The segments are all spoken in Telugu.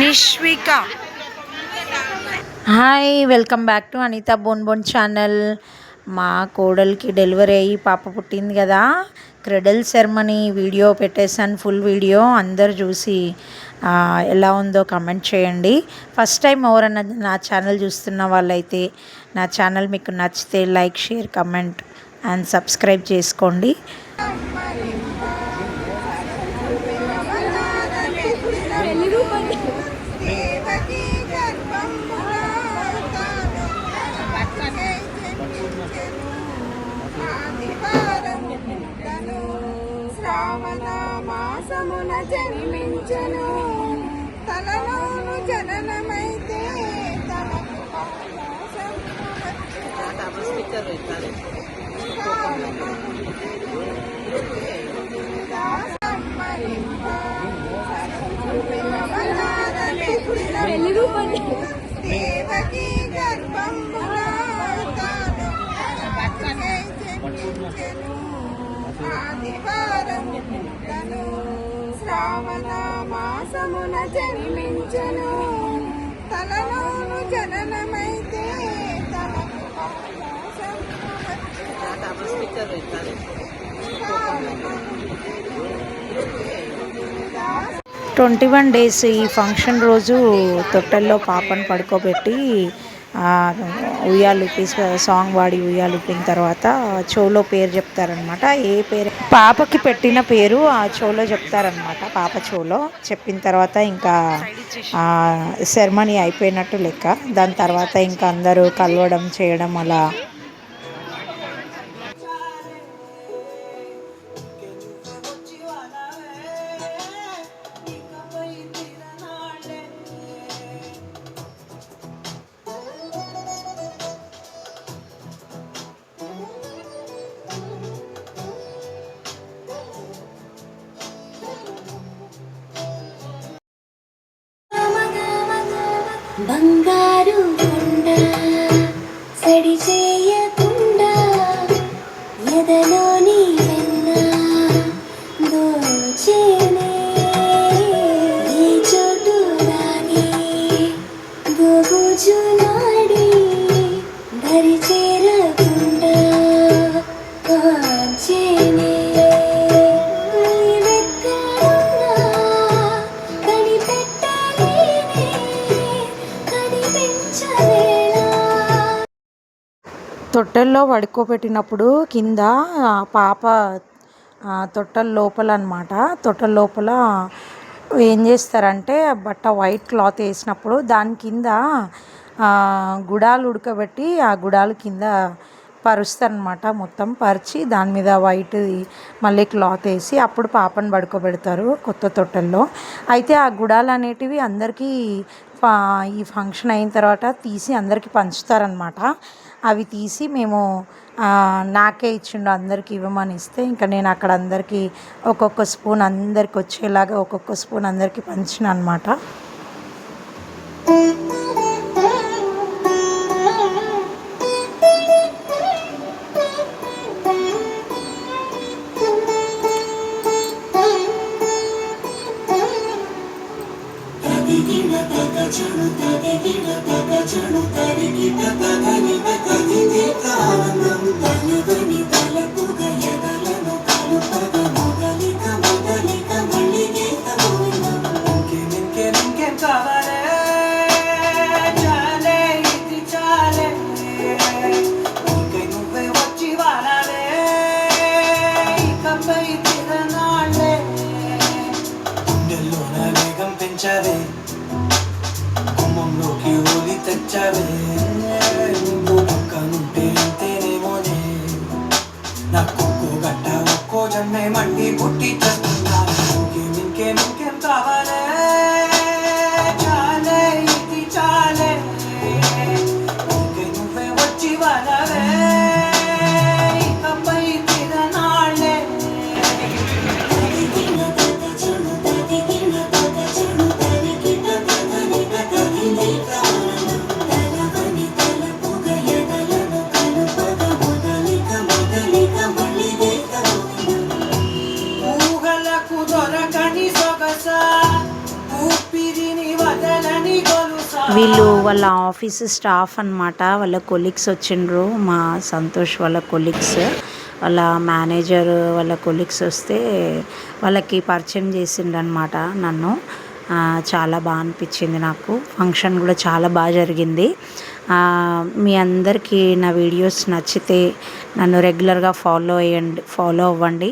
నిష్విక. Hi, welcome back to Anitha bone channel. మా కోడలికి డెలివరీ అయ్యి పాప పుట్టింది కదా, క్రెడల్ సెరమనీ వీడియో పెట్టేశాను, ఫుల్ వీడియో. అందరు చూసి ఎలా ఉందో కమెంట్ చేయండి. ఫస్ట్ టైం ఎవరన్నా నా ఛానల్ చూస్తున్న వాళ్ళైతే నా ఛానల్ మీకు నచ్చితే like, share, comment and subscribe చేసుకోండి. శ్రావణమాసమున జన్మించను, తలలోను జననమైతే దేవకి గర్భమున ఆదివారం తను శ్రావణ మాసమున జన్మించను, తలలోను జననమైతే తనకు 21 days ఈ ఫంక్షన్ రోజు తొట్టెల్లో పాపను పడుకోబెట్టి ఉయ్యాలుపి సాంగ్ వాడి ఉయ్యాలుపిన తర్వాత చెవులో పేరు చెప్తారనమాట. ఏ పేరు పాపకి పెట్టిన పేరు ఆ చెవులో చెప్తారనమాట. పాప చెవులో చెప్పిన తర్వాత ఇంకా సెరమనీ అయిపోయినట్టు లెక్క. దాని తర్వాత ఇంకా అందరూ కలవడం చేయడం అలా. బంగారు కొండ సడి చేయకుండా ఎదలోని వెన్న దోచేనే, ఈ చోటు రాని గోగుజులాడి దరి చేరకుండా కాచేనే. తొట్టెల్లో పడుకోబెట్టినప్పుడు కింద పాప తొట్టెల లోపల అనమాట, తొట్టెల లోపల ఏం చేస్తారంటే బట్ట వైట్ క్లాత్ వేసినప్పుడు దాని కింద గుడాలు ఉడకబెట్టి ఆ గుడాలు కింద పరుస్తారనమాట. మొత్తం పరిచి దాని మీద వైట్ మళ్ళీ క్లాత్ వేసి అప్పుడు పాపను పడుకోబెడతారు కొత్త తొట్టెల్లో. అయితే ఆ గుడాలు అనేటివి అందరికీ ఈ ఫంక్షన్ అయిన తర్వాత తీసి అందరికీ పంచుతారనమాట. అవి తీసి మేము నాకే ఇచ్చిండు, అందరికీ ఇవ్వమని ఇస్తే ఇంకా నేను అక్కడ అందరికీ ఒక్కొక్క స్పూన్ అందరికి వచ్చేలాగా ఒక్కొక్క స్పూన్ అందరికీ పంచిన అనమాట. గుమ్మంలోకి ఓలి తెచ్చావే, నువ్వు పక్కనుంటే అంతేనేమోనే. నాకు ఒక్కో గంట ఒక్కో జన్మే మండి పుట్టి చేస్తున్నాను. ఇంకేం కావాలే, చాలే ఇది చాలే, ఇంకే నువ్వే వచ్చి వాళ్ళవే. తలవని తల కదలని గొలుసా వీళ్ళు వాళ్ళ ఆఫీస్ స్టాఫ్ అన్నమాట. వాళ్ళ కొలీగ్స్ వచ్చిండ్రు, మా సంతోష్ వాళ్ళ కొలీగ్స్, వాళ్ళ మేనేజర్ వాళ్ళ కొలీగ్స్ వస్తే వాళ్ళకి పరిచయం చేసిండ్రనమాట నన్ను. చాలా బాగా అనిపించింది నాకు. ఫంక్షన్ కూడా చాలా బాగా జరిగింది. మీ అందరికీ నా వీడియోస్ నచ్చితే నన్ను రెగ్యులర్గా ఫాలో అవ్వండి.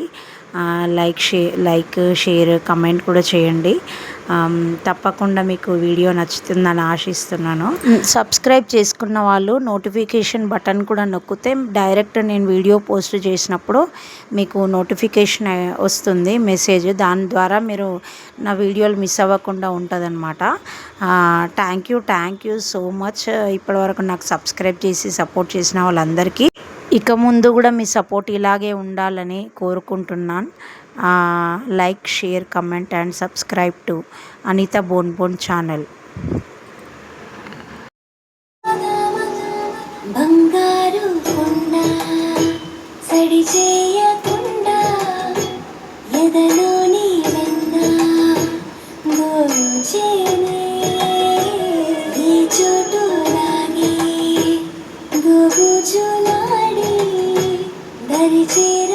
లైక్ షేర్ కమెంట్ కూడా చేయండి. తప్పకుండా మీకు వీడియో నచ్చుతుందని ఆశిస్తున్నాను. సబ్స్క్రైబ్ చేసుకున్న వాళ్ళు నోటిఫికేషన్ బటన్ కూడా నొక్కితే డైరెక్ట్ నేను వీడియో పోస్ట్ చేసినప్పుడు మీకు నోటిఫికేషన్ వస్తుంది మెసేజ్. దాని ద్వారా మీరు నా వీడియోలు మిస్ అవ్వకుండా ఉంటుందన్నమాట. Thank you so much. ఇప్పటివరకు నాకు సబ్స్క్రైబ్ చేసి సపోర్ట్ చేసిన వాళ్ళందరికీ ఇక ముందు కూడా మీ సపోర్ట్ ఇలాగే ఉండాలని కోరుకుంటున్నాను. Like share comment and subscribe to Anitha bone channel. బంగారు కొండ సడి చేయకుండా ఎదలోని వెన్న గోచేనే ఈ చోటు లాగి గోగుచులాడి దరి చేర